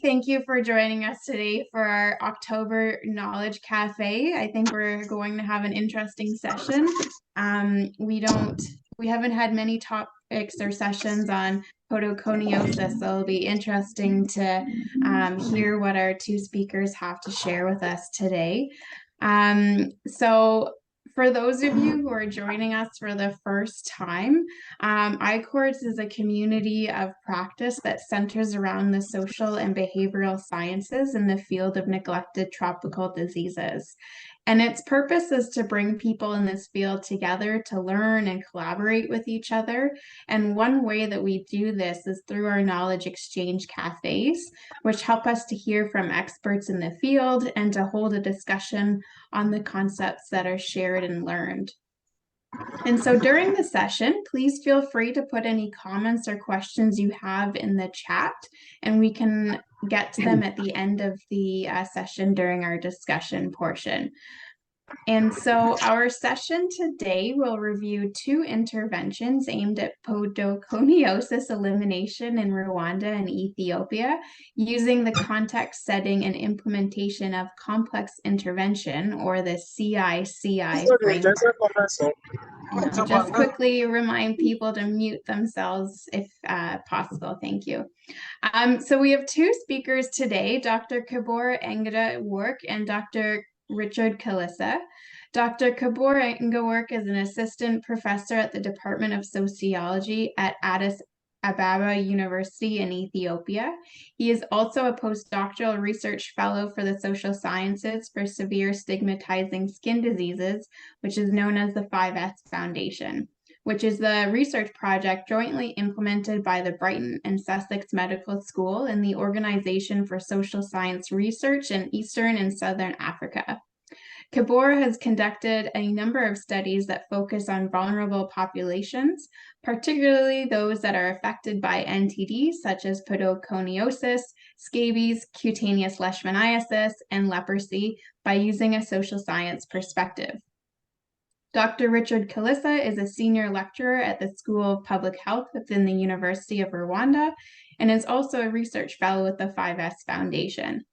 Thank you for joining us today for our October Knowledge Cafe. I think we're going to have an interesting session. We haven't had many topics or sessions on podoconiosis, so it'll be interesting to hear what our two speakers have to share with us today. So for those of you who are joining us for the first time, I-Courts is a community of practice that centers around the social and behavioral sciences in the field of neglected tropical diseases. And its purpose is to bring people in this field together to learn and collaborate with each other. And one way that we do this is through our knowledge exchange cafes, which help us to hear from experts in the field and to hold a discussion on the concepts that are shared and learned. And so during the session, please feel free to put any comments or questions you have in the chat, and we can get to them at the end of the session during our discussion portion. And so our session today will review two interventions aimed at podoconiosis elimination in Rwanda and Ethiopia using the context setting and implementation of complex intervention, or the CICI framework. I'll just quickly remind people to mute themselves if possible. Thank you. So we have two speakers today, Dr. Kibur Engdawork and Dr. Richard Kalisa. Dr. Kibur Engdawork is an assistant professor at the Department of Sociology at Addis Ababa University in Ethiopia. He is also a postdoctoral research fellow for the social sciences for severe stigmatizing skin diseases, which is known as the 5S Foundation, which is the research project jointly implemented by the Brighton and Sussex Medical School and the Organization for Social Science Research in Eastern and Southern Africa. Kibur has conducted a number of studies that focus on vulnerable populations, particularly those that are affected by NTDs such as podoconiosis, scabies, cutaneous leishmaniasis, and leprosy by using a social science perspective. Dr. Richard Kalisa is a senior lecturer at the School of Public Health within the University of Rwanda and is also a research fellow with the 5S Foundation.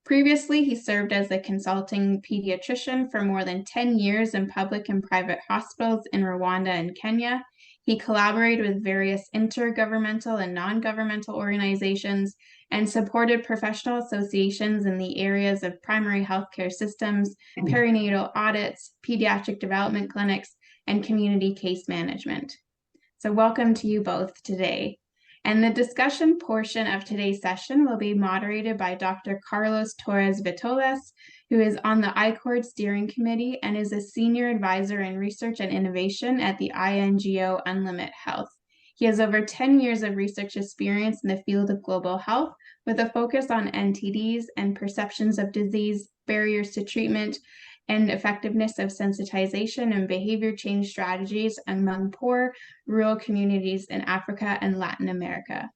Previously, he served as a consulting pediatrician for more than 10 years in public and private hospitals in Rwanda and Kenya. He collaborated with various intergovernmental and non-governmental organizations and supported professional associations in the areas of primary healthcare systems, perinatal audits, pediatric development clinics, and community case management. So welcome to you both today. And the discussion portion of today's session will be moderated by Dr. Carlos Torres Vitolas, who is on the I-Courts Steering Committee and is a senior advisor in research and innovation at the INGO Unlimit Health. He has over 10 years of research experience in the field of global health with a focus on NTDs and perceptions of disease, barriers to treatment, and effectiveness of sensitization and behavior change strategies among poor rural communities in Africa and Latin America.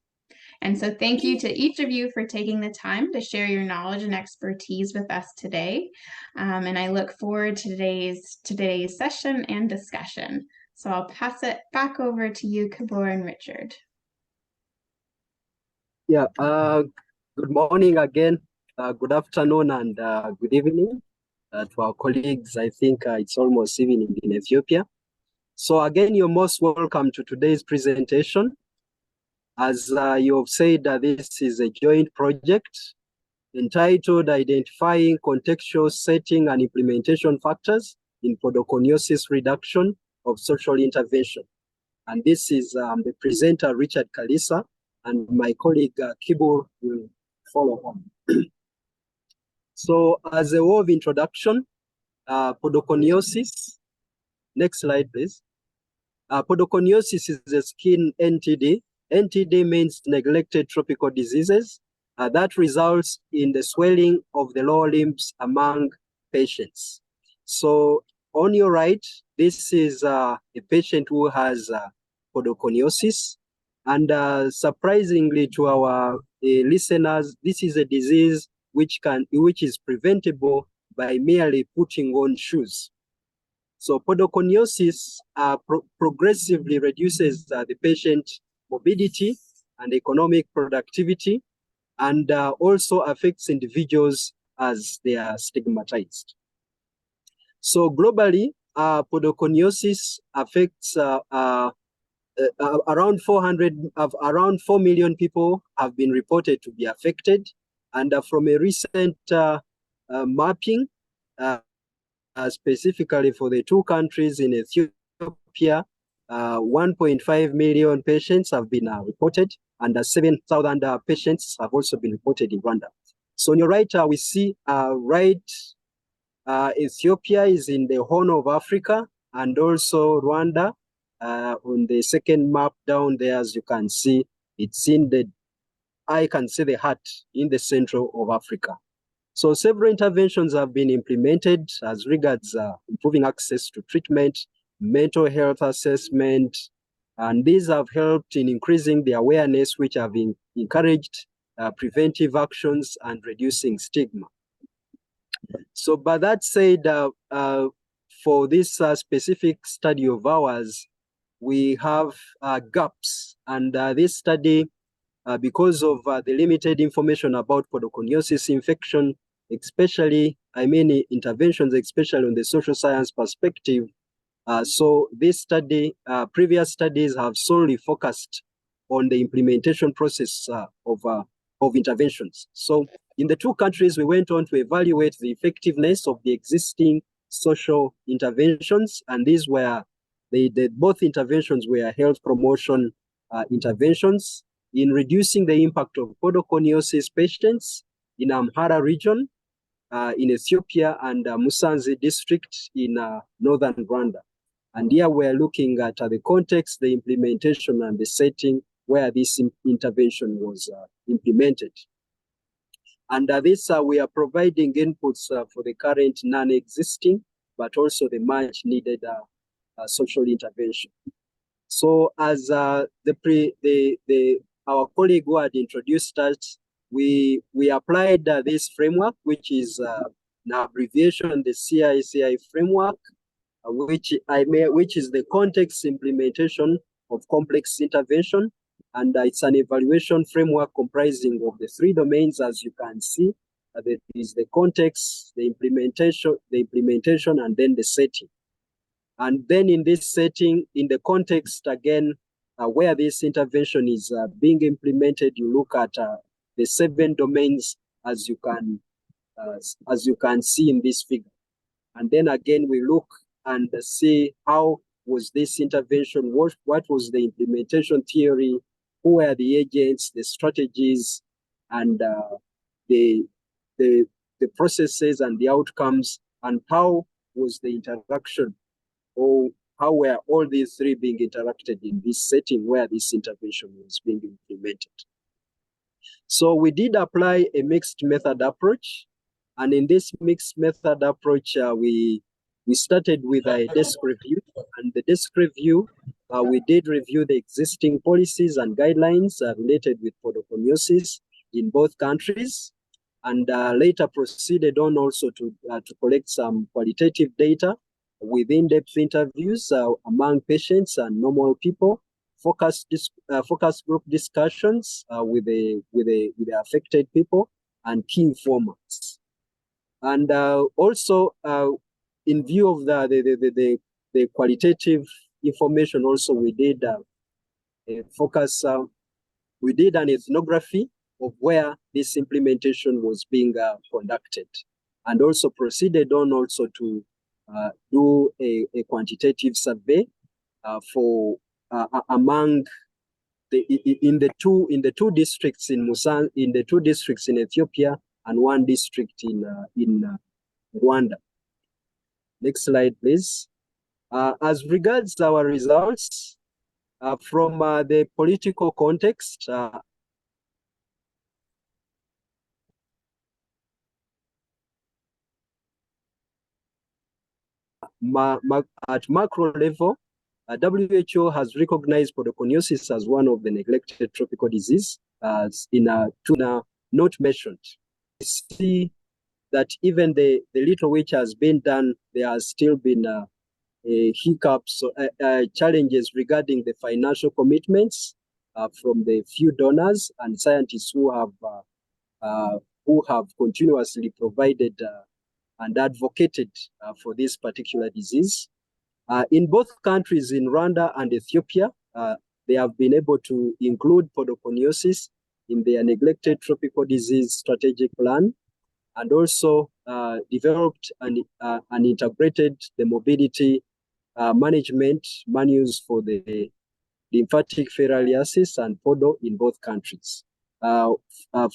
And so thank you to each of you for taking the time to share your knowledge and expertise with us today. And I look forward to today's session and discussion. So I'll pass it back over to you, Kibur and Richard. Yeah, good morning again, good afternoon and good evening. To our colleagues, I think it's almost evening in Ethiopia. So again, you're most welcome to today's presentation. As you have said, this is a joint project entitled Identifying Contextual Setting and Implementation Factors in Podoconiosis Reduction of Social Intervention. And this is the presenter, Richard Kalisa, and my colleague, Kibur, will follow on. So as a word of introduction, podoconiosis, next slide please. Podoconiosis is a skin NTD. NTD means neglected tropical diseases that results in the swelling of the lower limbs among patients. So on your right, this is a patient who has podoconiosis, and surprisingly to our listeners, this is a disease which is preventable by merely putting on shoes. So podoconiosis progressively reduces the patient mobility and economic productivity, and also affects individuals as they are stigmatized. So globally, podoconiosis affects around 4 million people have been reported to be affected, and from a recent mapping, specifically for the two countries in Ethiopia, 1.5 million patients have been reported, and 7,000 patients have also been reported in Rwanda. So on your right, we see Ethiopia is in the Horn of Africa, and also Rwanda on the second map down there, as you can see, it's in the, I can see the heart in the center of Africa. So several interventions have been implemented as regards improving access to treatment, mental health assessment, and these have helped in increasing the awareness, which have encouraged preventive actions and reducing stigma. So, but that said, for this specific study of ours, we have gaps, and this study, because of the limited information about podoconiosis infection, especially, interventions, especially on the social science perspective. So this study, previous studies have solely focused on the implementation process of interventions. So in the two countries, we went on to evaluate the effectiveness of the existing social interventions, and these were both interventions were health promotion interventions in reducing the impact of podoconiosis patients in Amhara region, in Ethiopia, and Musanze district in northern Rwanda. And here we're looking at the context, the implementation, and the setting where this intervention was implemented. And this, we are providing inputs for the current non-existing, but also the much needed social intervention. So as our colleague who had introduced us, we applied this framework, which is an abbreviation, the CICI framework, which is the context implementation of complex intervention. And it's an evaluation framework comprising of the three domains, as you can see. There is the context, the implementation, and then the setting. And then in this setting, in the context, again, where this intervention is being implemented, you look at the 7 domains as you can see in this figure. And then again, we look and see how was this intervention, what was the implementation theory, who were the agents, the strategies, and the processes and the outcomes, and how was the interaction, or how were all these 3 being interacted in this setting where this intervention was being implemented. So we did apply a mixed method approach, and in this mixed method approach, we started with a desk review, and the desk review, we did review the existing policies and guidelines related with podoconiosis in both countries, and later proceeded on also to collect some qualitative data with in-depth interviews among patients and normal people, focus group discussions with the affected people, and key informants. And also, in view of the qualitative information, also we did we did an ethnography of where this implementation was being conducted, and also proceeded on also to do a quantitative survey for among in the two districts in Musanze, in the 2 districts in Ethiopia, and 1 district in Rwanda. Next slide, please. As regards our results from the political context, at macro level, WHO has recognized podoconiosis as one of the neglected tropical diseases, in not mentioned. We see that even the little which has been done, there has still been hiccups, challenges regarding the financial commitments from the few donors and scientists who have who have continuously provided and advocated for this particular disease. In both countries, in Rwanda and Ethiopia, they have been able to include podoconiosis in their neglected tropical disease strategic plan, and also developed and integrated the morbidity management manuals for the lymphatic filariasis and podo in both countries. For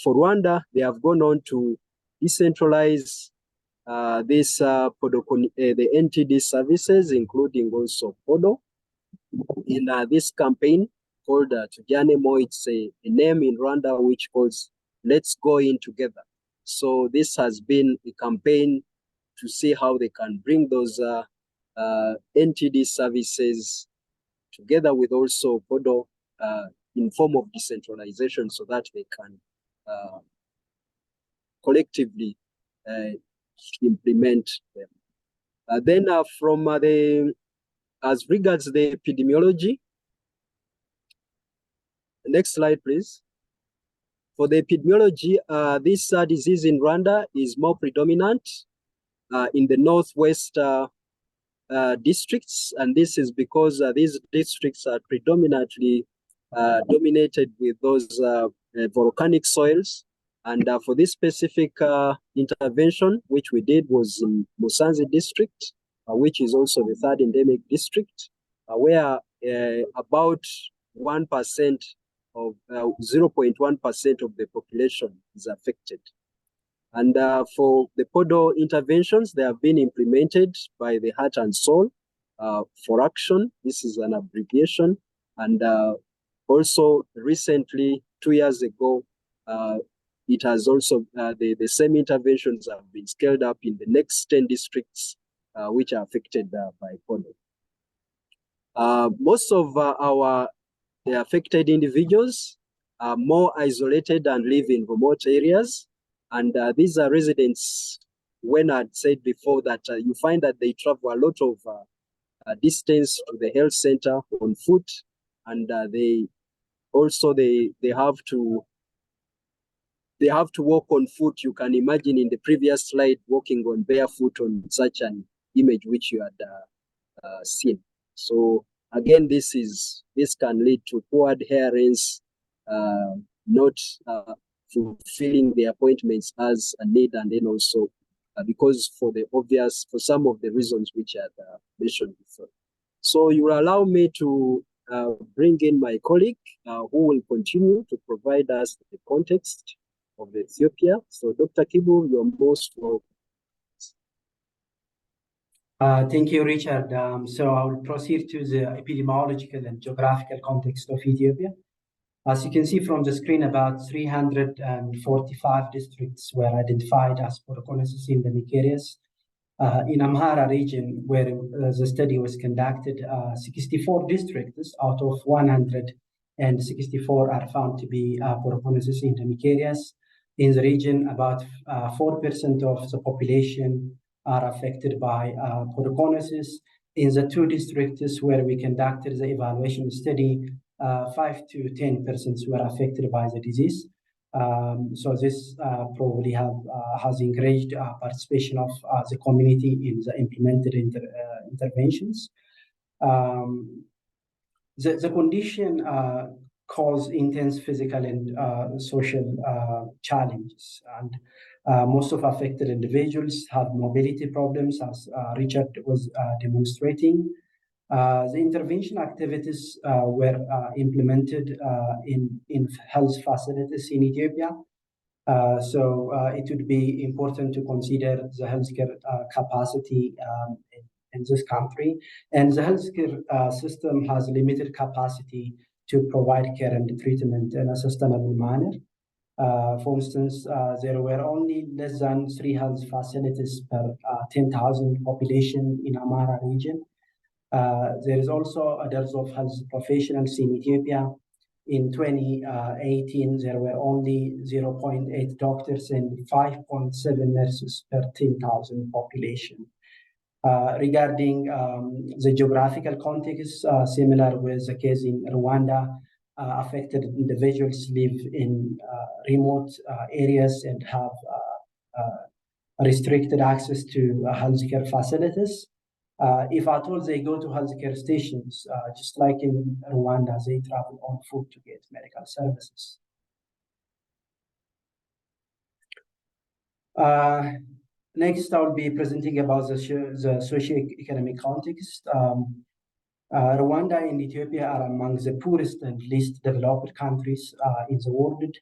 Rwanda, they have gone on to decentralize the NTD services, including also podo. In this campaign called Tujyanemo, it's a name in Rwanda which calls Let's Go In Together. So this has been a campaign to see how they can bring those NTD services together with also podo in form of decentralization, so that they can collectively implement them. Then from as regards the epidemiology, next slide, please. For the epidemiology, this disease in Rwanda is more predominant in the northwest districts, and this is because these districts are predominantly dominated with those volcanic soils. And for this specific intervention, which we did, was in Musanze district, which is also the third endemic district, where about 1% of 0.1% of the population is affected. And for the podo interventions, they have been implemented by the Heart and Soul for Action. This is an abbreviation. And also recently, 2 years ago, it has also, the same interventions have been scaled up in the next 10 districts which are affected by podo. Most of the affected individuals are more isolated and live in remote areas. And these are residents, when I'd said before that you find that they travel a lot of distance to the health center on foot, and they have to walk on foot. You can imagine in the previous slide walking on barefoot on such an image which you had seen. So again, this can lead to poor adherence, not fulfilling the appointments as a need, and then also because for some of the reasons which I had mentioned before. So you will allow me to bring in my colleague who will continue to provide us the context of Ethiopia. So Dr. Kibur, you're most welcome. Thank you, Richard. So I will proceed to the epidemiological and geographical context of Ethiopia. As you can see from the screen, about 345 districts were identified as podoconiosis endemic areas. In Amhara region, where the study was conducted, 64 districts out of 164 are found to be podoconiosis endemic areas. In the region, about 4% of the population are affected by podoconiosis. In the two districts where we conducted the evaluation study, 5 to 10% were affected by the disease. So this probably has encouraged participation of the community in the implemented interventions. The condition cause intense physical and social challenges, and most of affected individuals have mobility problems, as Richard was demonstrating. The intervention activities were implemented in health facilities in Ethiopia. So it would be important to consider the healthcare capacity in this country. And the healthcare system has limited capacity to provide care and treatment in a sustainable manner. For instance, there were only less than 3 health facilities per 10,000 population in Amhara region. There is also a dearth of health professionals in Ethiopia. In 2018, there were only 0.8 doctors and 5.7 nurses per 10,000 population. Regarding the geographical context, similar with the case in Rwanda, affected individuals live in remote areas and have restricted access to healthcare facilities. If at all they go to healthcare stations, just like in Rwanda, they travel on foot to get medical services. Next, I'll be presenting about the socio-economic context. Rwanda and Ethiopia are among the poorest and least developed countries in the world,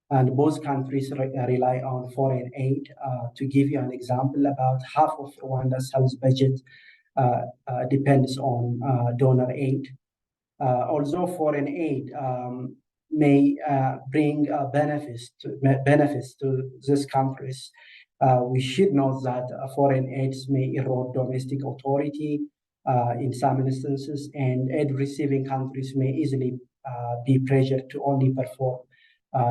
and both countries rely on foreign aid. To give you an example, about half of Rwanda's health budget depends on donor aid. Although foreign aid may bring benefits to these countries, we should note that foreign aids may erode domestic authority in some instances, and aid-receiving countries may easily be pressured to only perform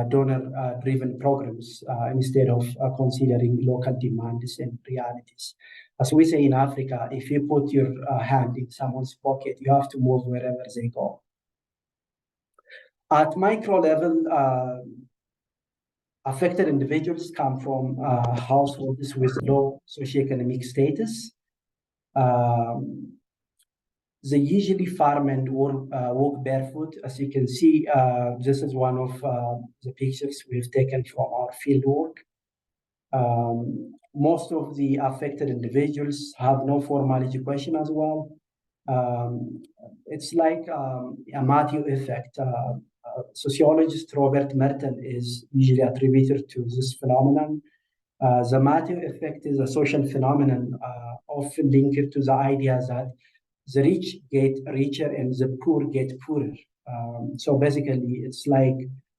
donor-driven programs instead of considering local demands and realities. As we say in Africa, if you put your hand in someone's pocket, you have to move wherever they go. At micro level, affected individuals come from households with low socioeconomic status. They usually farm and walk barefoot. As you can see, this is one of the pictures we've taken from our field work. Most of the affected individuals have no formal education as well. It's like a Matthew effect. Sociologist Robert Merton is usually attributed to this phenomenon. The Matthew effect is a social phenomenon often linked to the idea that the rich get richer and the poor get poorer. So basically, it's like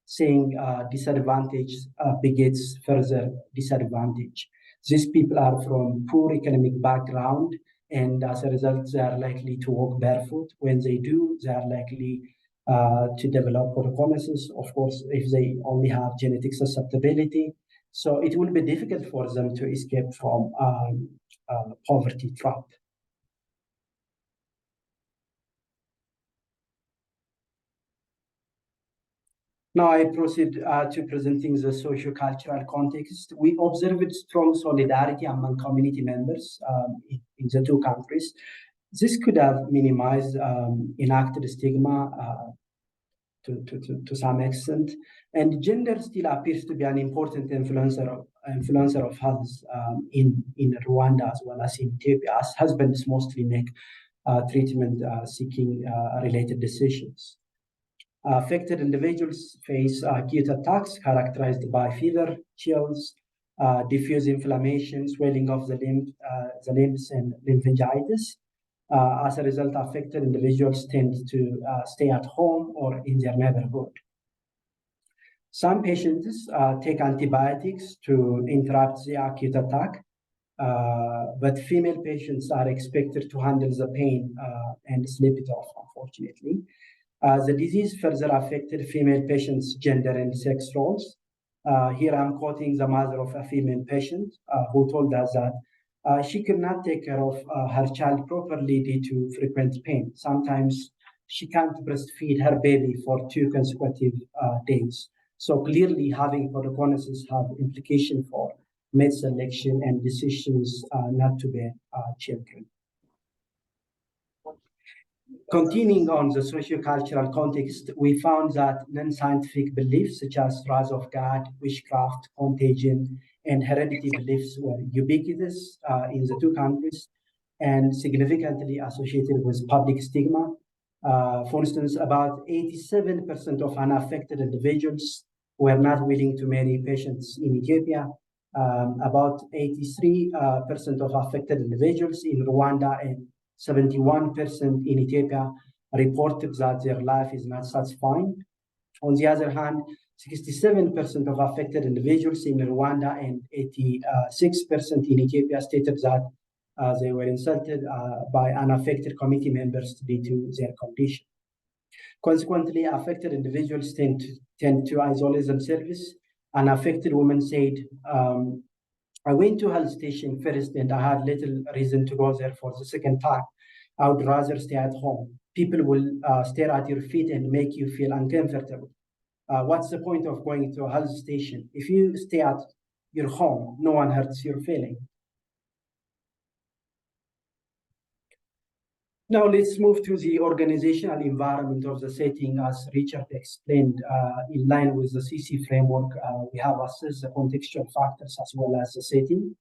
saying disadvantage begets further disadvantage. These people are from poor economic background, and as a result, they are likely to walk barefoot. When they do, they are likely to develop podoconiosis, of course, if they only have genetic susceptibility. So it will be difficult for them to escape from poverty trap. Now I proceed to presenting the socio-cultural context. We observed strong solidarity among community members in the two countries. This could have minimized enacted stigma to some extent, and gender still appears to be an important influencer of health in Rwanda as well as in Ethiopia, as husbands mostly make treatment seeking related decisions. Affected individuals face acute attacks characterized by fever, chills, diffuse inflammation, swelling of the limbs, and lymphangitis. As a result, affected individuals tend to stay at home or in their neighborhood. Some patients take antibiotics to interrupt the acute attack, but female patients are expected to handle the pain and sleep it off, unfortunately. The disease further affected female patients' gender and sex roles. Here I'm quoting the mother of a female patient who told us that she could not take care of her child properly due to frequent pain. Sometimes she can't breastfeed her baby for 2 consecutive days. So clearly having podoconiosis have implication for mate selection and decisions not to bear children. Continuing on the socio-cultural context, we found that non-scientific beliefs such as wrath of God, witchcraft, contagion, and heredity beliefs were ubiquitous in the two countries and significantly associated with public stigma. For instance, about 87% of unaffected individuals were not willing to marry patients in Ethiopia. About 83% of affected individuals in Rwanda and 71% in Ethiopia reported that their life is not satisfying. On the other hand, 67% of affected individuals in Rwanda and 86% in Ethiopia stated that they were insulted by unaffected committee members due to their condition. Consequently, affected individuals tend to isolate themselves. Unaffected women said, I went to health station first and I had little reason to go there for the second time. I would rather stay at home. people will stare at your feet and make you feel uncomfortable. What's the point of going to a health station? If you stay at your home, no one hurts your feeling. Now let's move to the organizational environment of the setting. As Richard explained, in line with the CICI framework, we have assessed the contextual factors as well as the setting.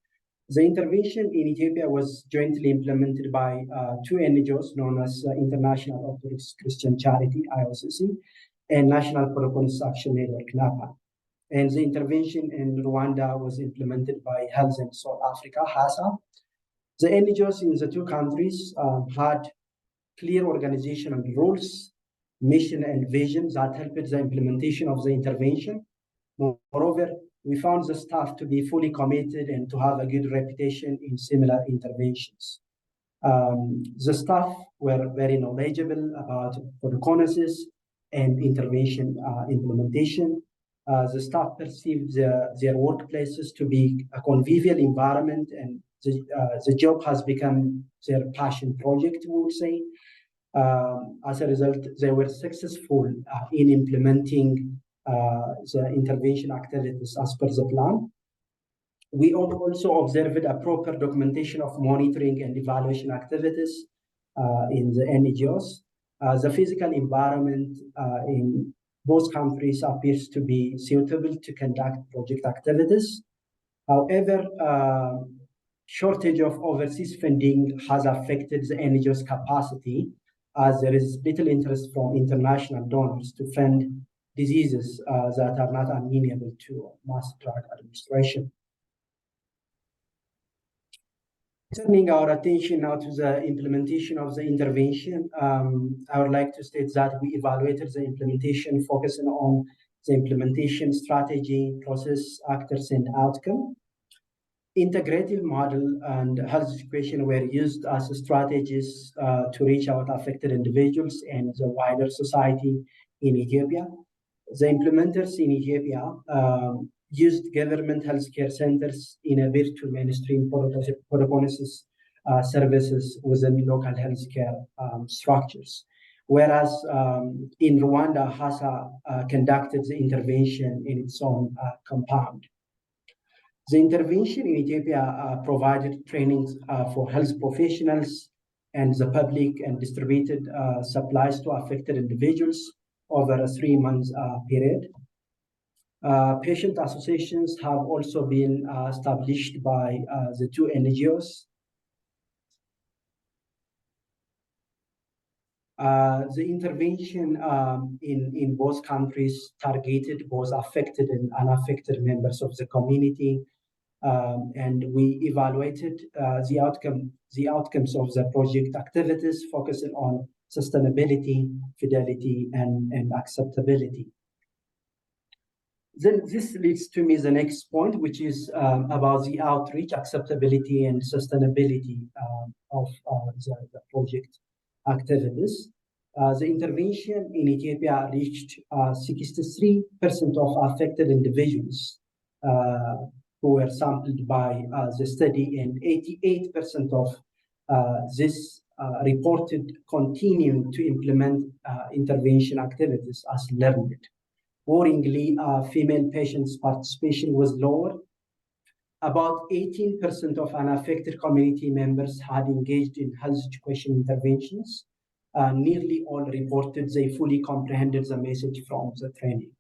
The intervention in Ethiopia was jointly implemented by two NGOs known as International Orthodox Christian Charity, IOCC, and National Podoconiosis Action Network, NAPA. And the intervention in Rwanda was implemented by Health in South Africa, HASA. The NGOs in the two countries had clear organizational rules, mission, and vision that helped the implementation of the intervention. Moreover, we found the staff to be fully committed and to have a good reputation in similar interventions. The staff were very knowledgeable about podoconiosis and intervention implementation. The staff perceived their workplaces to be a convivial environment, and the job has become their passion project, we would say. As a result, they were successful in implementing the intervention activities as per the plan. We also observed a proper documentation of monitoring and evaluation activities in the NGOs. The physical environment in both countries appears to be suitable to conduct project activities. However, shortage of overseas funding has affected the NGO's capacity, as there is little interest from international donors to fund diseases that are not amenable to mass drug administration. Turning our attention now to the implementation of the intervention, I would like to state that we evaluated the implementation, focusing on the implementation strategy, process, actors, and outcome. Integrative model and health education were used as strategies to reach out affected individuals and the wider society in Ethiopia. The implementers in Ethiopia used government healthcare centers in a bid to mainstream podoconiosis services within local healthcare structures. Whereas in Rwanda, HASA conducted the intervention in its own compound. The intervention in Ethiopia provided trainings for health professionals and the public and distributed supplies to affected individuals over a 3-month period. Patient associations have also been established by the two NGOs. The intervention in both countries targeted both affected and unaffected members of the community, and we evaluated the outcomes of the project activities, focusing on sustainability, fidelity, and acceptability. Then this leads to me the next point, which is about the outreach, acceptability, and sustainability of the project activities. The intervention in Ethiopia reached 63% of affected individuals who were sampled by the study, and 88% of this reported continuing to implement intervention activities as learned. Worryingly, female patients' participation was lower. About 18% of unaffected community members had engaged in health education interventions. Nearly all reported they fully comprehended the message from the training.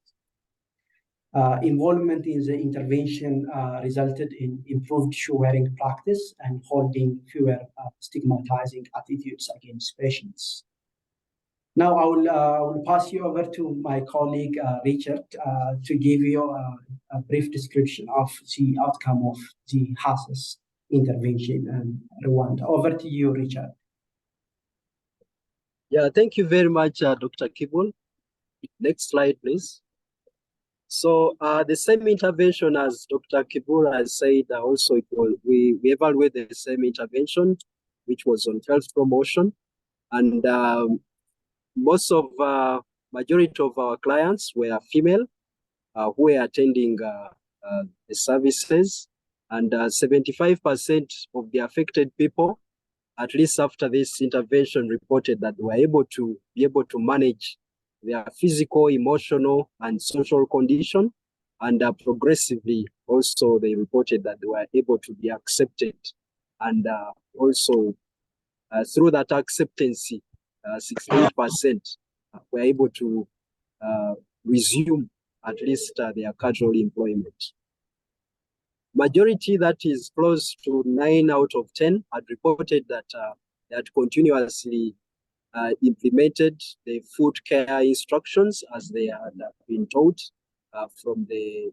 Involvement in the intervention resulted in improved shoe-wearing practice and holding fewer stigmatizing attitudes against patients. Now I will pass you over to my colleague Richard to give you a brief description of the outcome of the HASA's intervention in Rwanda. Over to you, Richard. Yeah, thank you very much, Dr. Kibur. Next slide, please. So the same intervention as Dr. Kibur has said, also we evaluated the same intervention, which was on health promotion, and majority of our clients were female who were attending the services, and 75% of the affected people at least after this intervention, reported that they were able to manage their physical, emotional, and social condition. And progressively, also, they reported that they were able to be accepted. And also, through that acceptance, 68% were able to resume at least their casual employment. Majority, that is close to 9 out of 10, had reported that they had continuously implemented the food care instructions as they had been taught from the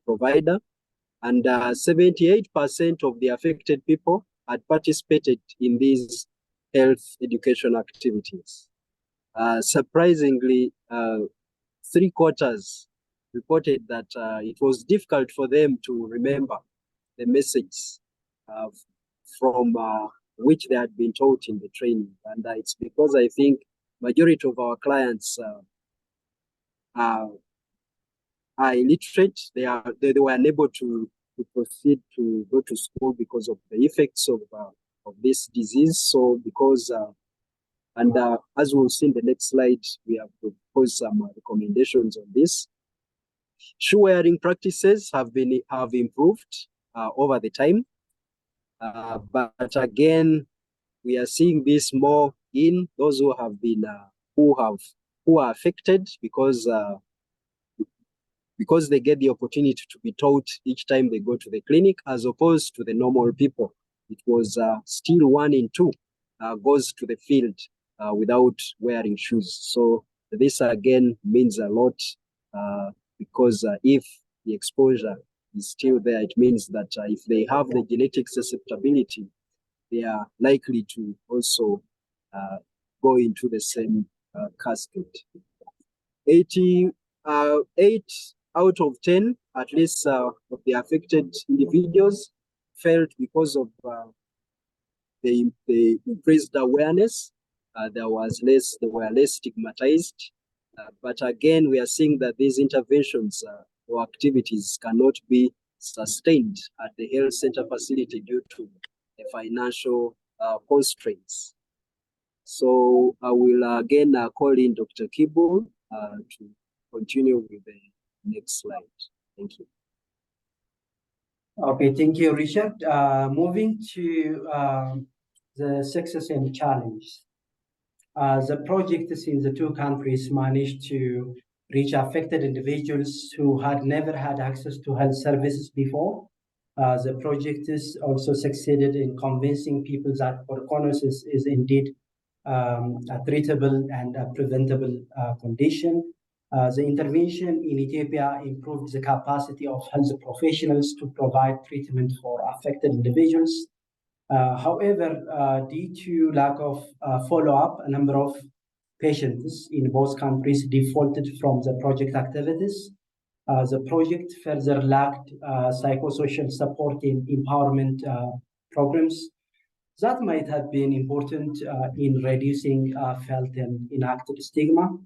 provider, and 78% of the affected people had participated in these health education activities. Surprisingly, 3/4 reported that it was difficult for them to remember the message from which they had been taught in the training. And it's because I think majority of our clients are illiterate. They were unable to proceed to go to school because of the effects of this disease. So because as we'll see in the next slide, we have proposed some recommendations on this. Shoe wearing practices have improved over the time, but again, we are seeing this more in those who have been who are affected because they get the opportunity to be taught each time they go to the clinic, as opposed to the normal people. It was still 1 in 2 goes to the field without wearing shoes. So this again means a lot because if the exposure is still there, it means that if they have the genetic susceptibility, they are likely to also go into the same casket. 88 out of 10, at least, of the affected individuals felt because of the increased awareness, they were less stigmatized. But again, we are seeing that these interventions or activities cannot be sustained at the health center facility due to the financial constraints. So I will again call in Dr. Kibur to continue with the next slide. Thank you. Okay, thank you, Richard. Moving to the success and challenge. The projects in the 2 countries managed to reach affected individuals who had never had access to health services before. The projects also succeeded in convincing people that podoconiosis is indeed a treatable and a preventable condition. The intervention in Ethiopia improved the capacity of health professionals to provide treatment for affected individuals. However, due to lack of follow-up, a number of patients in both countries defaulted from the project activities. The project further lacked psychosocial support and empowerment programs that might have been important in reducing felt and enacted stigma.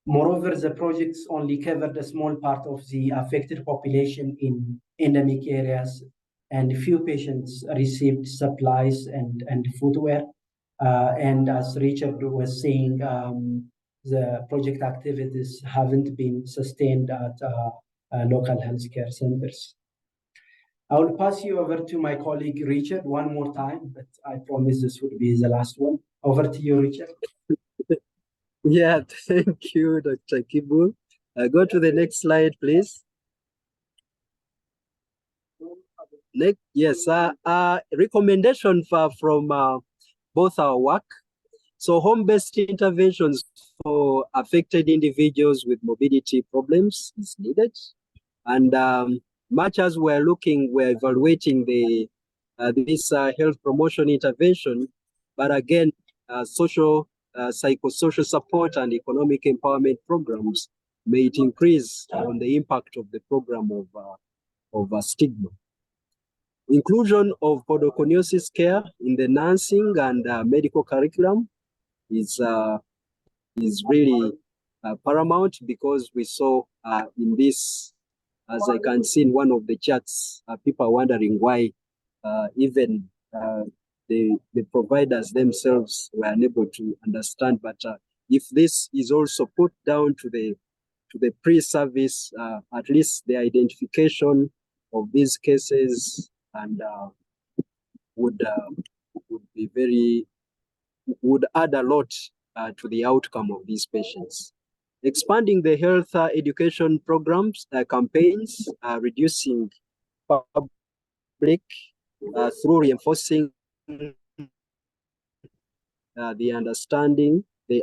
Moreover, the projects only covered a small part of the affected population in endemic areas, and few patients received supplies and footwear. And as Richard was saying, the project activities haven't been sustained at local healthcare centers. I will pass you over to my colleague Richard one more time, but I promise this would be the last one. Over to you, Richard. Yeah, thank you, Dr. Kibur. Go to the next slide, please. Next, yes, recommendation from both our work. So home-based interventions for affected individuals with mobility problems is needed. And much as we're evaluating this health promotion intervention, but again, psychosocial support and economic empowerment programs may increase on the impact of the program of stigma. Inclusion of podoconiosis care in the nursing and medical curriculum is really paramount, because we saw in this, as I can see in one of the charts, people are wondering why even the providers themselves were unable to understand. But if this is also put down to the pre-service, at least the identification of these cases and would add a lot to the outcome of these patients. Expanding the health education programs, campaigns, reducing public through reinforcing the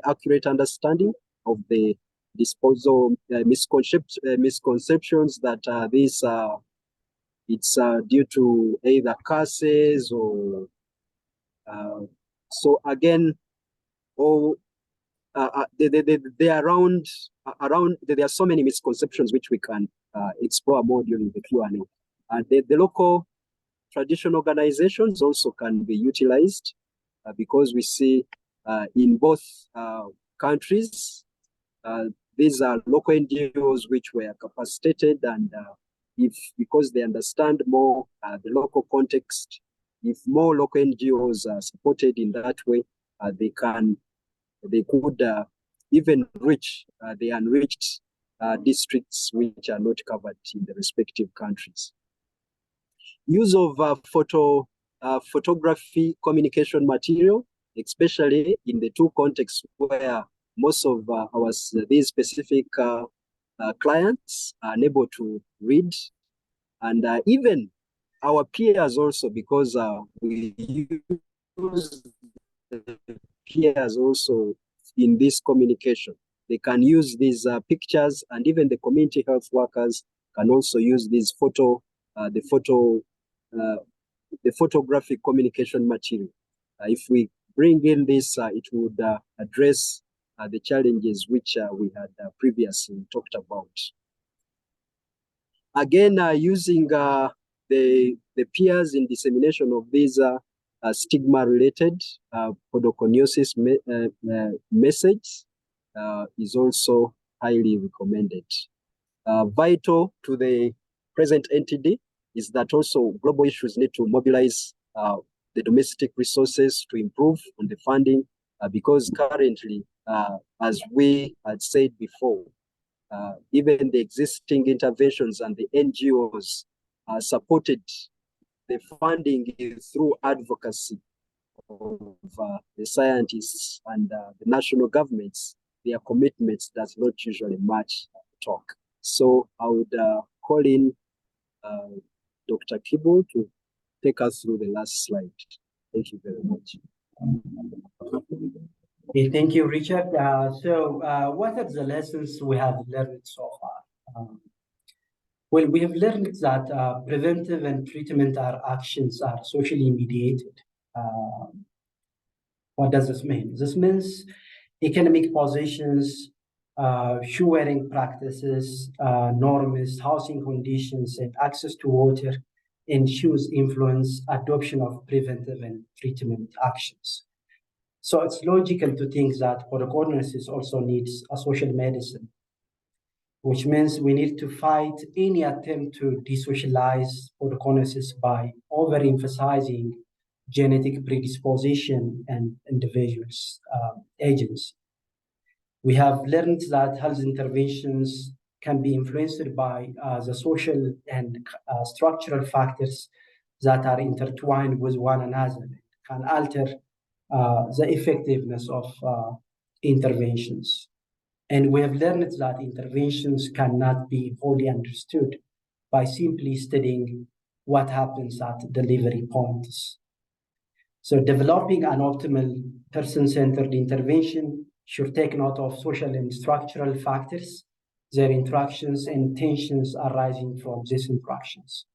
accurate understanding of the disposal misconceptions that it's due to either curses or so again, there are so many misconceptions which we can explore more during the Q&A. The local traditional organizations also can be utilized because we see in both countries, these are local NGOs which were capacitated, and because they understand more the local context, if more local NGOs are supported in that way, they could even reach the unreached districts which are not covered in the respective countries. Use of photography communication material, especially in the two contexts where most of these specific clients are unable to read, and even our peers also, because we use the peers also in this communication. They can use these pictures, and even the community health workers can also use these the photographic communication material. If we bring in this, it would address the challenges which we had previously talked about. Again, using the peers in dissemination of these stigma-related podoconiosis message is also highly recommended. Vital to the present NTD is that also global issues need to mobilize the domestic resources to improve on the funding, because currently, as we had said before, even the existing interventions and the NGOs supported the funding through advocacy of the scientists and the national governments. Their commitments does not usually match talk. So I would call in Dr. Kibur to take us through the last slide. Thank you very much. Okay, thank you, Richard. What are the lessons we have learned so far? Well, we have learned that preventive and treatment actions are socially mediated. What does this mean? This means economic positions, shoe-wearing practices, norms, housing conditions, and access to water and shoes influence adoption of preventive and treatment actions. So it's logical to think that podoconiosis also needs a social medicine, which means we need to fight any attempt to desocialize podoconiosis by overemphasizing genetic predisposition and individuals' agency. We have learned that health interventions can be influenced by the social and structural factors that are intertwined with one another, can alter the effectiveness of interventions. And we have learned that interventions cannot be wholly understood by simply studying what happens at delivery points. So developing an optimal person-centered intervention should take note of social and structural factors, their interactions and tensions arising from these interactions.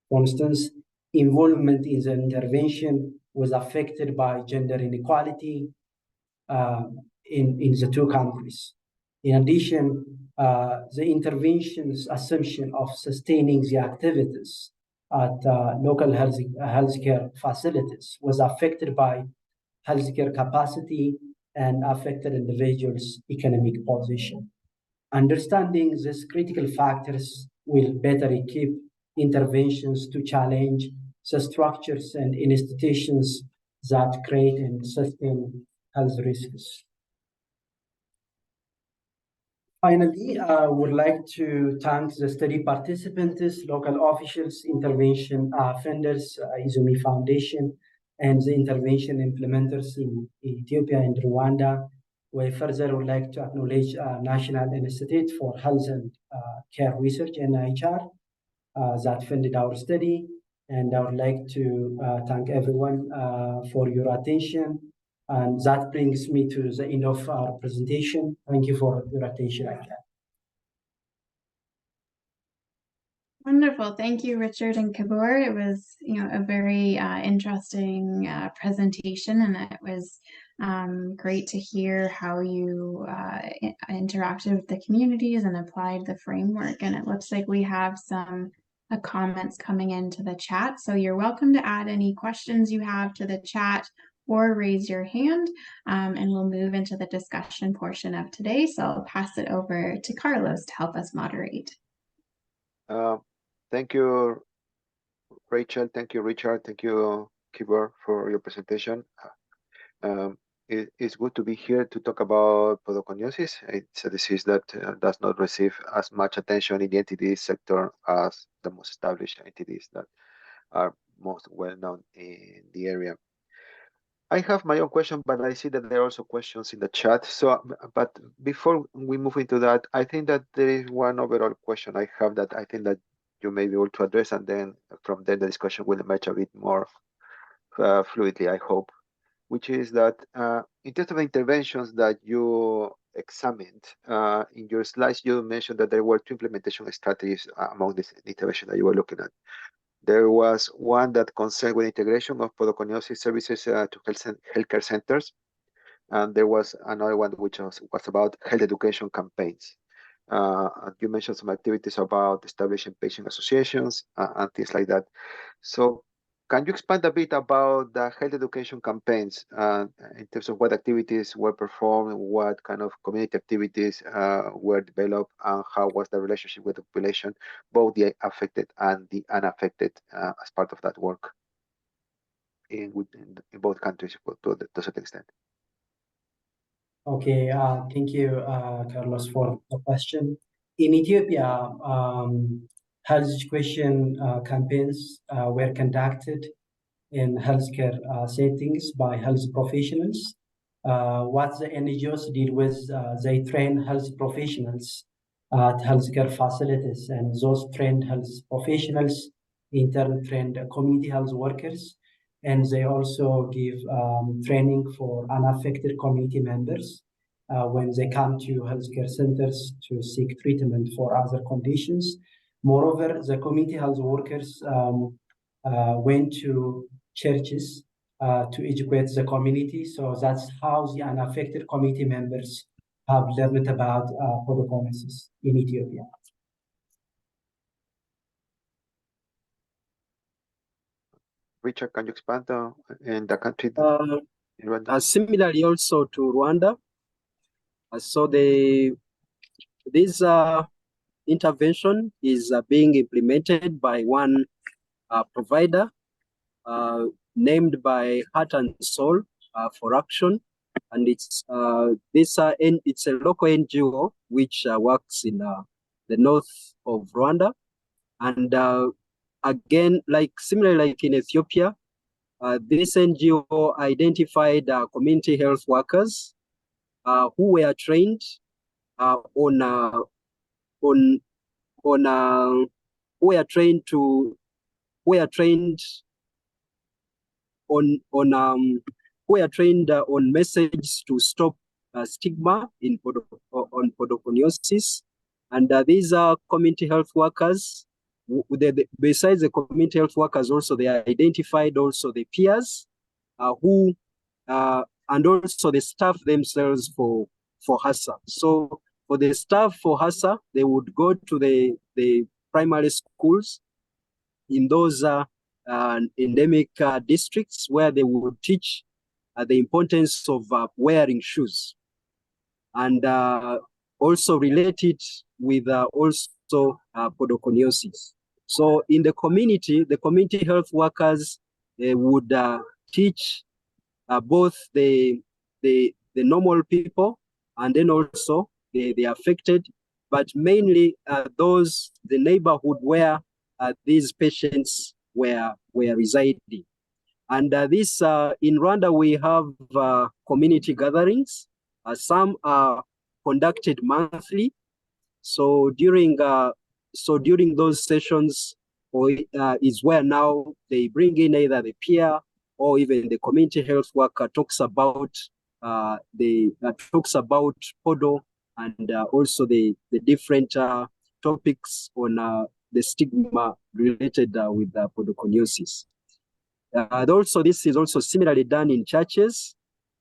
For instance, involvement in the intervention was affected by gender inequality in the two countries. In addition, the intervention's assumption of sustaining the activities at local healthcare facilities was affected by healthcare capacity and affected individuals' economic position. Understanding these critical factors will better equip interventions to challenge the structures and institutions that create and sustain health risks. Finally, I would like to thank the study participants, local officials, intervention funders, Izumi Foundation, and the intervention implementers in Ethiopia and Rwanda. We further would like to acknowledge National Institute for Health and Care Research, NIHR, that funded our study. And I would like to thank everyone for your attention. And that brings me to the end of our presentation. Thank you for your attention again. Wonderful. Thank you, Richard and Kibur. It was, a very interesting presentation, and it was great to hear how you interacted with the communities and applied the framework. And it looks like we have some comments coming into the chat. So you're welcome to add any questions you have to the chat or raise your hand, and we'll move into the discussion portion of today. So I'll pass it over to Carlos to help us moderate. Thank you, Rachel. Thank you, Richard. Thank you, Kibur, for your presentation. It's good to be here to talk about podoconiosis. It's a disease that does not receive as much attention in the NTD sector as the most established NTDs that are most well known in the area. I have my own question, but I see that there are also questions in the chat. So, but before we move into that, I think that there is one overall question I have that I think that you may be able to address, and then from there the discussion will emerge a bit more fluidly, I hope, which is that in terms of interventions that you examined, in your slides you mentioned that there were two implementation strategies among this intervention that you were looking at. There was one that concerned with integration of podoconiosis services to healthcare centers, and there was another one which was about health education campaigns. You mentioned some activities about establishing patient associations and things like that. So can you expand a bit about the health education campaigns in terms of what activities were performed, what kind of community activities were developed, and how was the relationship with the population, both the affected and the unaffected, as part of that work in both countries to a certain extent? Okay, thank you, Carlos, for the question. In Ethiopia, health education campaigns were conducted in healthcare settings by health professionals. What the NGOs did was they trained health professionals at healthcare facilities, and those trained health professionals in turn trained community health workers, and they also give training for unaffected community members when they come to healthcare centers to seek treatment for other conditions. Moreover, the community health workers went to churches to educate the community. So that's how the unaffected community members have learned about podoconiosis in Ethiopia. Richard, can you expand in the country? In Rwanda? Similarly, also to Rwanda. So this intervention is being implemented by one provider named by Heart and Soul for Action, and it's it's a local NGO which works in the north of Rwanda, and again, similarly like in Ethiopia, this NGO identified community health workers who were trained who were trained on messages to stop stigma on podoconiosis, and these are community health workers. Besides the community health workers, also they identified also the peers who and also the staff themselves for HASA. So for the staff for HASA, they would go to the primary schools in those endemic districts where they would teach the importance of wearing shoes, and also relate it with also podoconiosis. So in the community health workers would teach both the normal people and then also the affected, but mainly the neighborhood where these patients were residing. And this in Rwanda, we have community gatherings. Some are conducted monthly. So during those sessions, is where now they bring in either the peer or even the community health worker talks about PODO and also the different topics on the stigma related with podoconiosis. And also, this is also similarly done in churches,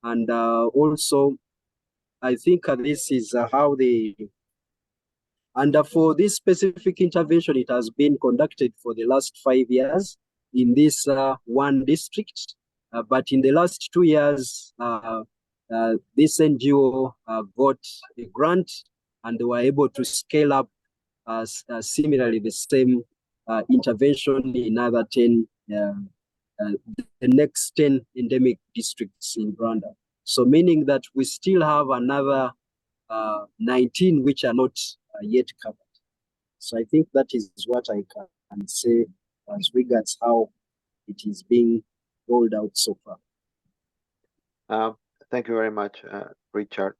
and also, I think this is how they. And for this specific intervention, it has been conducted for the last 5 years in this one district. But in the last 2 years, this NGO got a grant, and they were able to scale up similarly the same intervention in other 10. The next 10 endemic districts in Rwanda. So meaning that we still have another 19 which are not yet covered. So I think that is what I can say as regards how it is being rolled out so far. Thank you very much, Richard.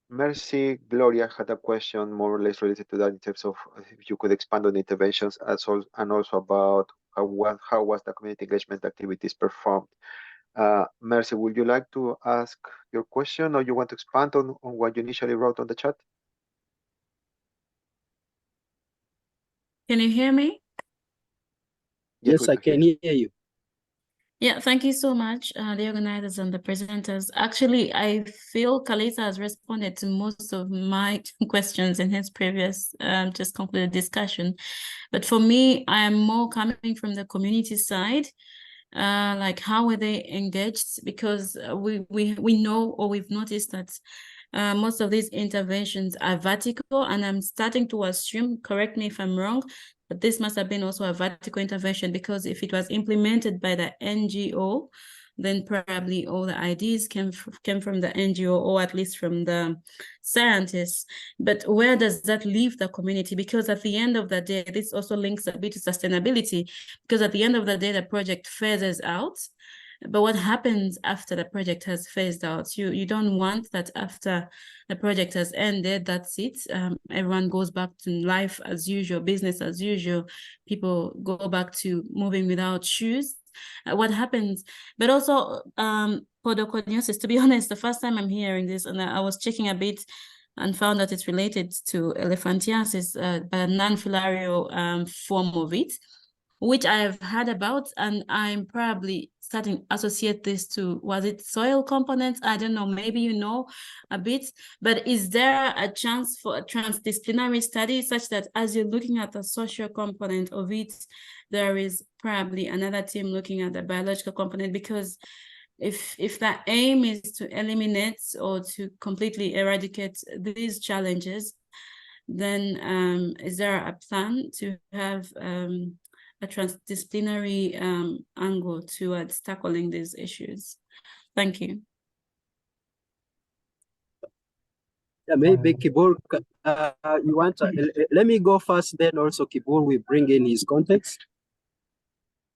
Mercy Gloria had a question more or less related to that in terms of if you could expand on the interventions and also about how was the community engagement activities performed. Mercy, would you like to ask your question, or you want to expand on what you initially wrote on the chat? Can you hear me? Yes, I can hear you. Yeah, thank you so much, the organizers and the presenters. Actually, I feel Kalisa has responded to most of my questions in his previous just concluded discussion. But for me, I am more coming from the community side. Like how were they engaged? Because we know, or we've noticed that most of these interventions are vertical, and I'm starting to assume, correct me if I'm wrong, but this must have been also a vertical intervention, because if it was implemented by the NGO, then probably all the ideas came from the NGO, or at least from the scientists. But where does that leave the community? Because at the end of the day, this also links a bit to sustainability, because at the end of the day, the project phases out. But what happens after the project has phased out? You don't want that after the project has ended, that's it. Everyone goes back to life as usual, business as usual. People go back to moving without shoes. What happens? But also podoconiosis, to be honest, the first time I'm hearing this, and I was checking a bit and found that it's related to elephantiasis, but a non-filarial form of it, which I have heard about, and I'm probably starting to associate this to, was it soil components? I don't know, maybe you know a bit, but is there a chance for a transdisciplinary study such that as you're looking at the social component of it, there is probably another team looking at the biological component? Because if the aim is to eliminate or to completely eradicate these challenges, then is there a plan to have a transdisciplinary angle towards tackling these issues? Thank you. Yeah, maybe Kibur, you want to, let me go first, then also Kibur will bring in his context.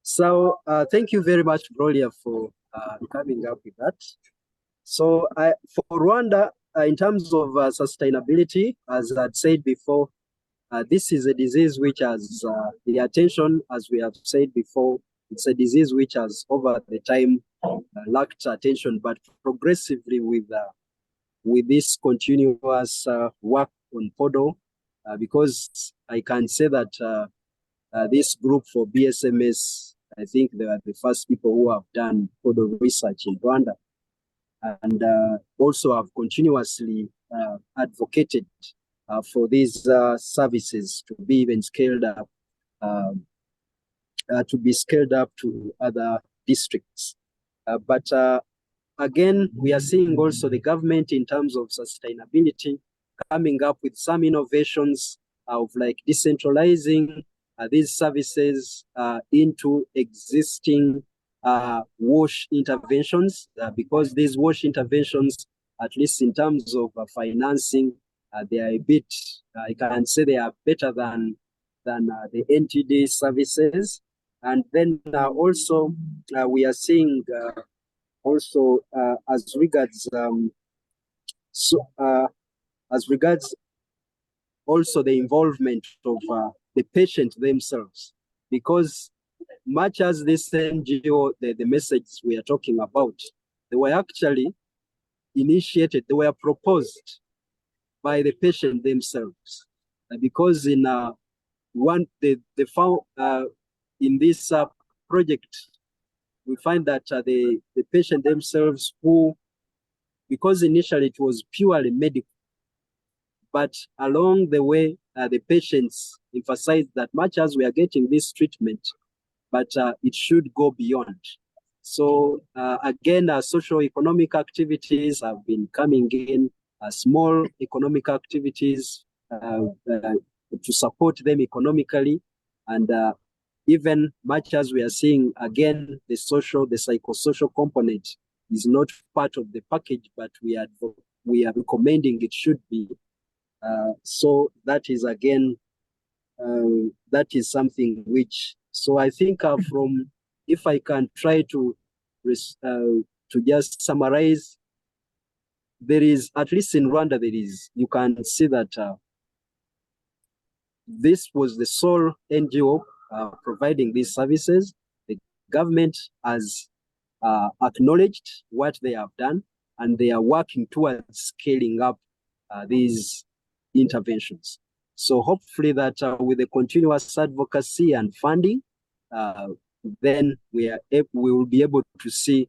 So thank you very much, Gloria, for coming up with that. So for Rwanda, in terms of sustainability, as I'd said before, this is a disease which has the attention, as we have said before, it's a disease which has over the time lacked attention, but progressively with this continuous work on PODO, because I can say that this group for BSMS, I think they are the first people who have done PODO research in Rwanda, and also have continuously advocated for these services to be even scaled up, to other districts. But again, we are seeing also the government in terms of sustainability coming up with some innovations of like decentralizing these services into existing wash interventions, because these wash interventions, at least in terms of financing, they are a bit, I can say they are better than the NTD services. And then also we are seeing also as regards also the involvement of the patient themselves, because much as this NGO, the messages we are talking about, they were actually initiated, they were proposed by the patient themselves, because in in this project, we find that the patient themselves who, because initially it was purely medical, but along the way, the patients emphasized that much as we are getting this treatment, but it should go beyond. So again, socio-economic activities have been coming in, small economic activities to support them economically. And even much as we are seeing, again, the psychosocial component is not part of the package, but we are recommending it should be. So that is, again, that is something which, so I think from, if I can try to just summarize, there is, at least in Rwanda, you can see that this was the sole NGO providing these services. The government has acknowledged what they have done, and they are working towards scaling up these interventions. So hopefully that with the continuous advocacy and funding, then we will be able to see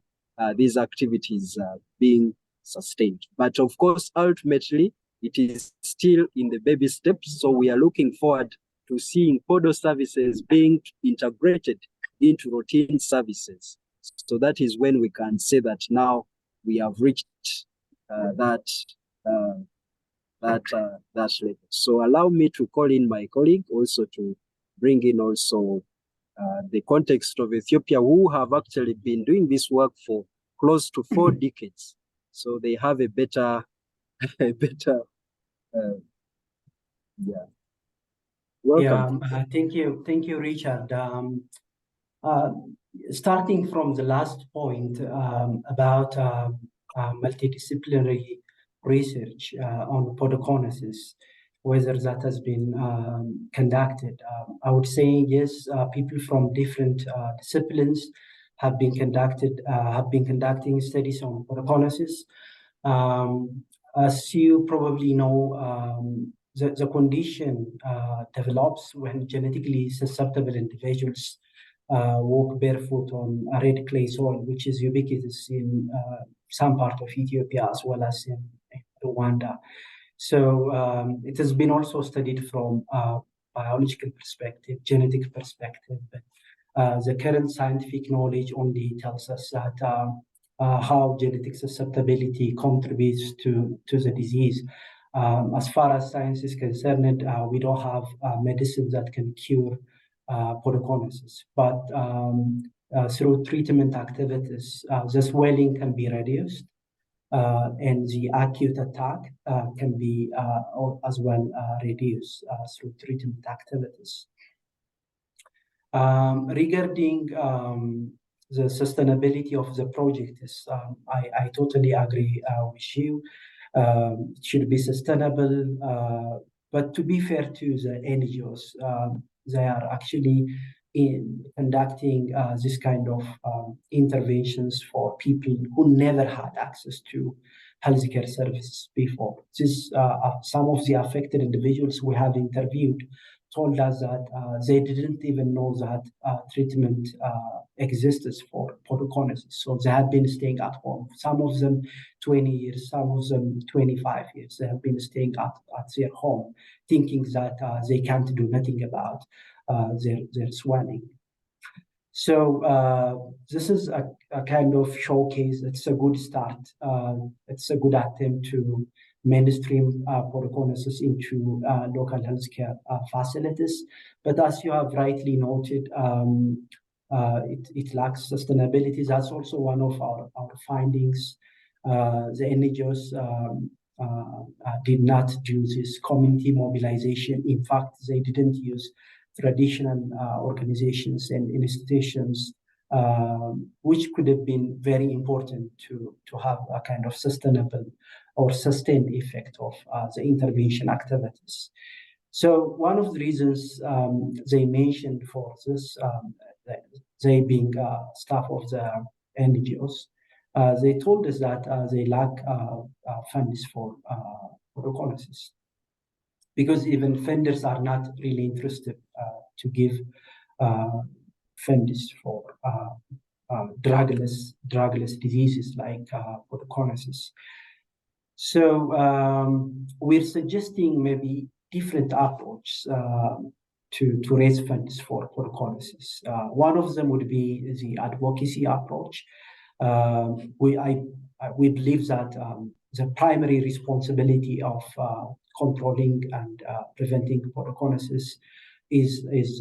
these activities being sustained. But of course, ultimately, it is still in the baby steps. So we are looking forward to seeing PODO services being integrated into routine services. So that is when we can say that now we have reached that level. So allow me to call in my colleague also to bring in also the context of Ethiopia, who have actually been doing this work for close to 4 decades. So they have a better, yeah. Welcome. Yeah, thank you, Richard. Starting from the last point about multidisciplinary research on podoconiosis, whether that has been conducted. I would say yes, people from different disciplines have been conducting studies on podoconiosis. As you probably know, the condition develops when genetically susceptible individuals walk barefoot on a red clay soil, which is ubiquitous in some part of Ethiopia as well as in Rwanda. So it has been also studied from a biological perspective, genetic perspective. But the current scientific knowledge only tells us that how genetic susceptibility contributes to the disease. As far as science is concerned, we don't have medicines that can cure podoconiosis, but through treatment activities, the swelling can be reduced, and the acute attack can be as well reduced through treatment activities. Regarding the sustainability of the project, I totally agree with you. It should be sustainable, but to be fair to the NGOs, they are actually conducting this kind of interventions for people who never had access to healthcare services before. Some of the affected individuals we have interviewed told us that they didn't even know that treatment exists for podoconiosis. So they have been staying at home. Some of them 20 years, some of them 25 years. They have been staying at their home, thinking that they can't do nothing about their swelling. So this is a kind of showcase. It's a good start. It's a good attempt to mainstream podoconiosis into local healthcare facilities. But as you have rightly noted, it lacks sustainability. That's also one of our findings. The NGOs did not do this community mobilization. In fact, they didn't use traditional organizations and institutions, which could have been very important to have a kind of sustainable or sustained effect of the intervention activities. So one of the reasons they mentioned for this, they being staff of the NGOs, they told us that they lack funds for podoconiosis, because even funders are not really interested to give funds for drugless diseases like podoconiosis. So we're suggesting maybe different approach to raise funds for podoconiosis. One of them would be the advocacy approach. We believe that the primary responsibility of controlling and preventing podoconiosis is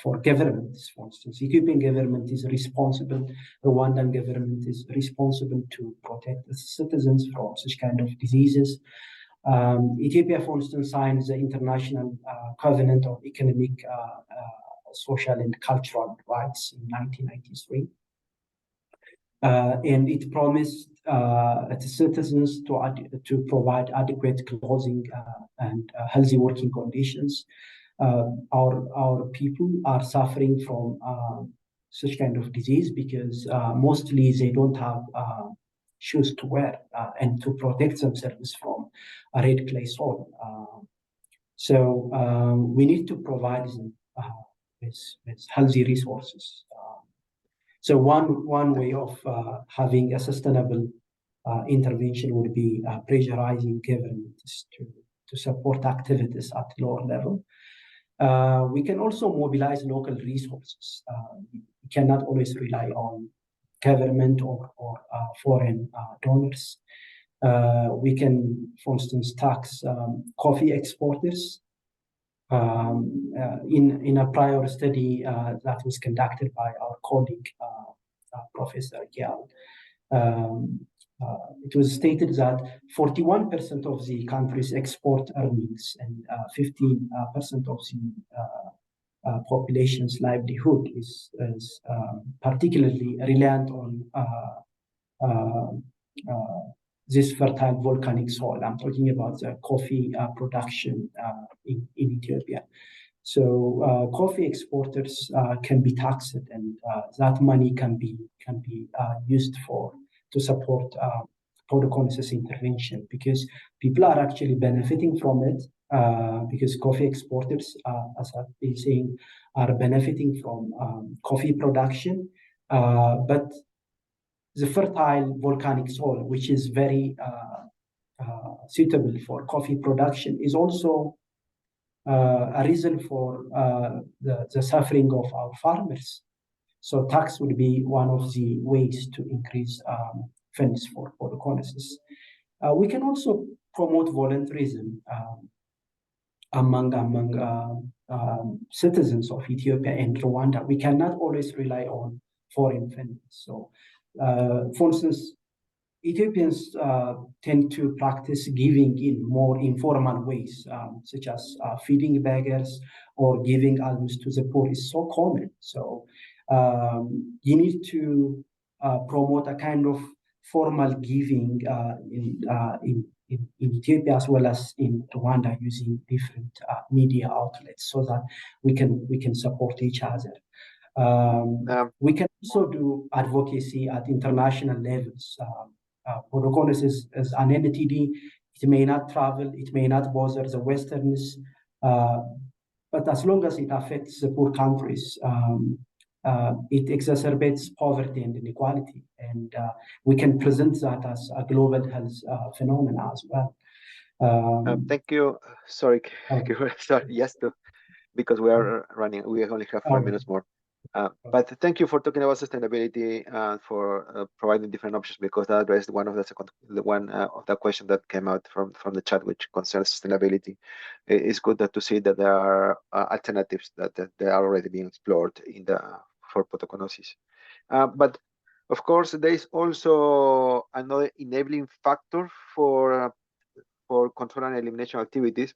for governments. For instance, Ethiopian government is responsible, Rwandan government is responsible to protect its citizens from such kind of diseases. Ethiopia, for instance, signed the International Covenant of Economic, Social and Cultural Rights in 1993. And it promised its citizens to provide adequate clothing and healthy working conditions. Our people are suffering from such kind of disease because mostly they don't have shoes to wear and to protect themselves from a red clay soil. So we need to provide them with healthy resources. So one way of having a sustainable intervention would be pressurizing governments to support activities at lower level. We can also mobilize local resources. We cannot always rely on government or foreign donors. We can, for instance, tax coffee exporters. In a prior study that was conducted by our colleague, Professor Gyal, it was stated that 41% of the country's export earnings and 15% of the population's livelihood is particularly reliant on this fertile volcanic soil. I'm talking about the coffee production in Ethiopia. So coffee exporters can be taxed, and that money can be used to support podoconiosis intervention, because people are actually benefiting from it, because coffee exporters, as I've been saying, are benefiting from coffee production, but the fertile volcanic soil, which is very suitable for coffee production, is also a reason for the suffering of our farmers. So tax would be one of the ways to increase funds for podoconiosis. We can also promote voluntarism among citizens of Ethiopia and Rwanda. We cannot always rely on foreign funds. So, for instance, Ethiopians tend to practice giving in more informal ways, such as feeding beggars or giving alms to the poor is so common. So you need to promote a kind of formal giving in Ethiopia as well as in Rwanda, using different media outlets so that we can support each other. We can also do advocacy at international levels. Podoconiosis is an NTD. It may not travel, it may not bother the Westerns, but as long as it affects the poor countries, it exacerbates poverty and inequality, and we can present that as a global health phenomena as well. Thank you. Sorry, sorry. Yes, because we are running. We only have 4 minutes more. But thank you for talking about sustainability and for providing different options, because that addressed one of the questions that came out from the chat, which concerns sustainability. It's good to see that there are alternatives that they are already being explored for podoconiosis. But of course, there is also another enabling factor for control and elimination activities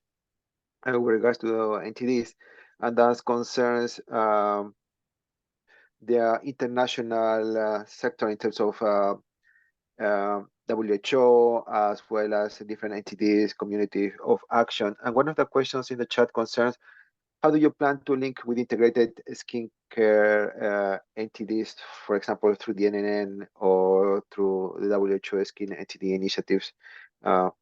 with regards to NTDs, and that concerns the international sector in terms of WHO, as well as different NTDs, community of action. And one of the questions in the chat concerns, how do you plan to link with integrated skincare NTDs, for example, through the NNN or through the WHO skin NTD initiatives? How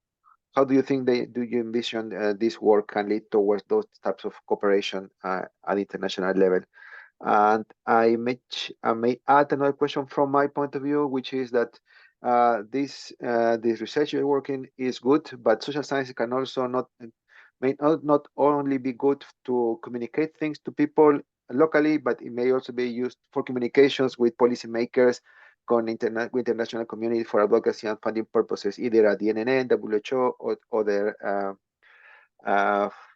do you think do you envision this work can lead towards those types of cooperation at international level? And I may add another question from my point of view, which is that this research you're working is good, but social science can also may not only be good to communicate things to people locally, but it may also be used for communications with policymakers, with international community for advocacy and funding purposes, either at the NNN, WHO, or other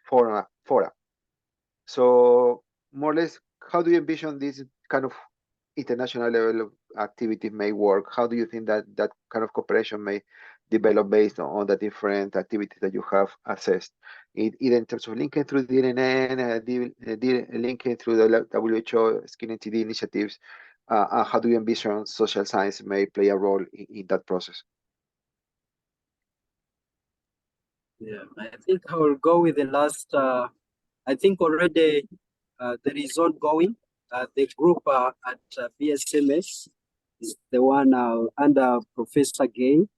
fora. So more or less, how do you envision this kind of international level of activity may work? How do you think that kind of cooperation may develop based on the different activities that you have assessed, either in terms of linking through the NNN, linking through the WHO skin NTD initiatives? How do you envision social science may play a role in that process? Yeah, I think I will go with the last. I think already there is ongoing. The group at BSMS is the one under Professor Gay,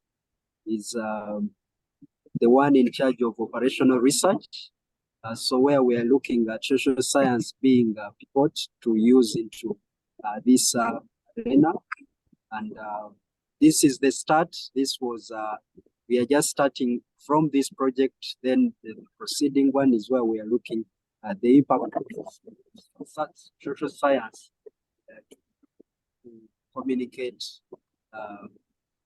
is the one in charge of operational research. So where we are looking at social science being pivot to use into this arena. And this is the start. This was, we are just starting from this project. Then the proceeding one is where we are looking at the impact of social science to communicate.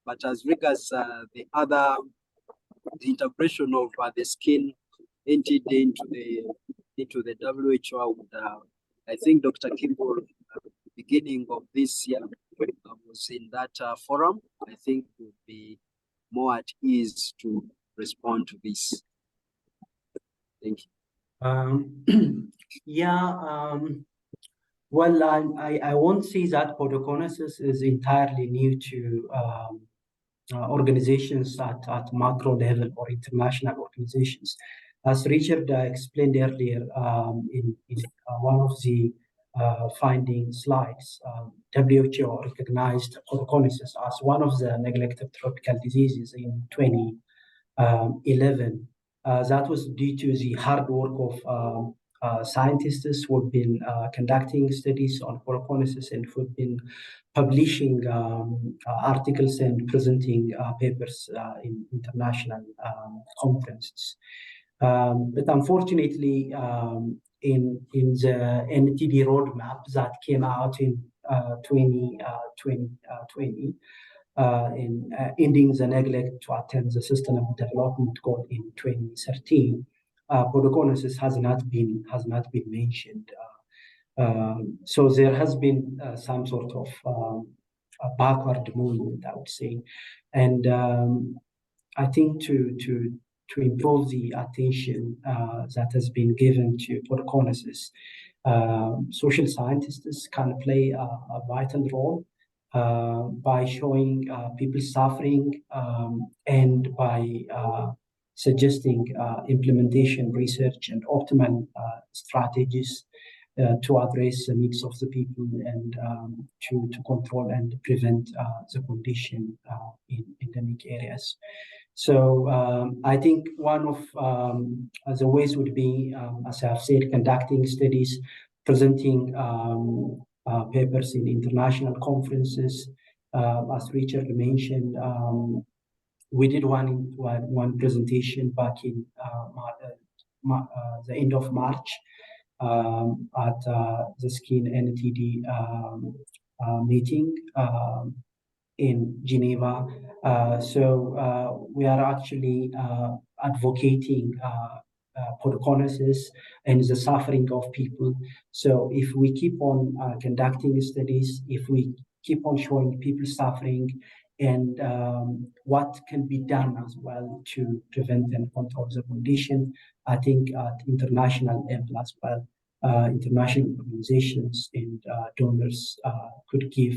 But as regards the integration of the skin NTD into the WHO, I think Dr. Kibur, beginning of this year, was in that forum. I think would be more at ease to respond to this. Thank you. Well, I won't say that podoconiosis is entirely new to organizations at macro level or international organizations. As Richard explained earlier in one of the finding slides, WHO recognized podoconiosis as one of the neglected tropical diseases in 2011. That was due to the hard work of scientists who have been conducting studies on podoconiosis and who have been publishing articles and presenting papers in international conferences. But unfortunately, in the NTD roadmap that came out in 2020, in ending the neglect to attain the Sustainable Development Goal in 2013, podoconiosis has not been mentioned. So there has been some sort of a backward movement, I would say, and I think to improve the attention that has been given to podoconiosis, social scientists can play a vital role by showing people suffering and by suggesting implementation, research, and optimal strategies to address the needs of the people and to control and prevent the condition in endemic areas. So I think one of the ways would be, as I've said, conducting studies, presenting papers in international conferences. As Richard mentioned, we did one presentation back in the end of March at the Skin NTD meeting in Geneva. So we are actually advocating podoconiosis and the suffering of people. So if we keep on conducting studies, if we keep on showing people suffering, and what can be done as well to prevent and control the condition, I think at international level as well, international organizations and donors could give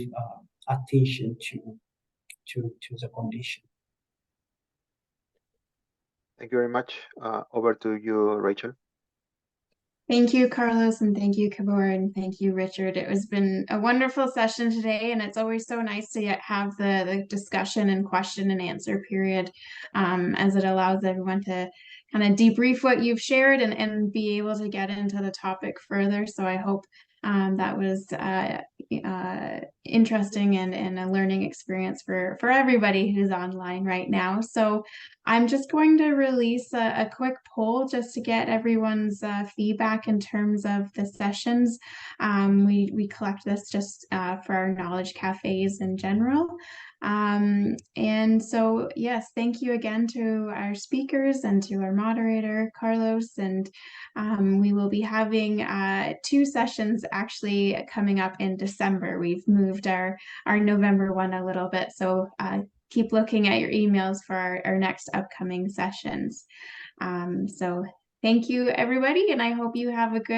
attention to the condition. Thank you very much. Over to you, Rachel. Thank you, Carlos, and thank you, Kibur, and thank you, Richard. It has been a wonderful session today, and it's always so nice to have the discussion and question and answer period, as it allows everyone to kind of debrief what you've shared and be able to get into the topic further. So I hope that was interesting and a learning experience for everybody who's online right now. So I'm just going to release a quick poll just to get everyone's feedback in terms of the sessions. We collect this just for our knowledge cafes in general. And so, yes, thank you again to our speakers and to our moderator, Carlos. And we will be having 2 sessions actually coming up in December. We've moved our November one a little bit. So keep looking at your emails for our next upcoming sessions. So thank you, everybody, and I hope you have a good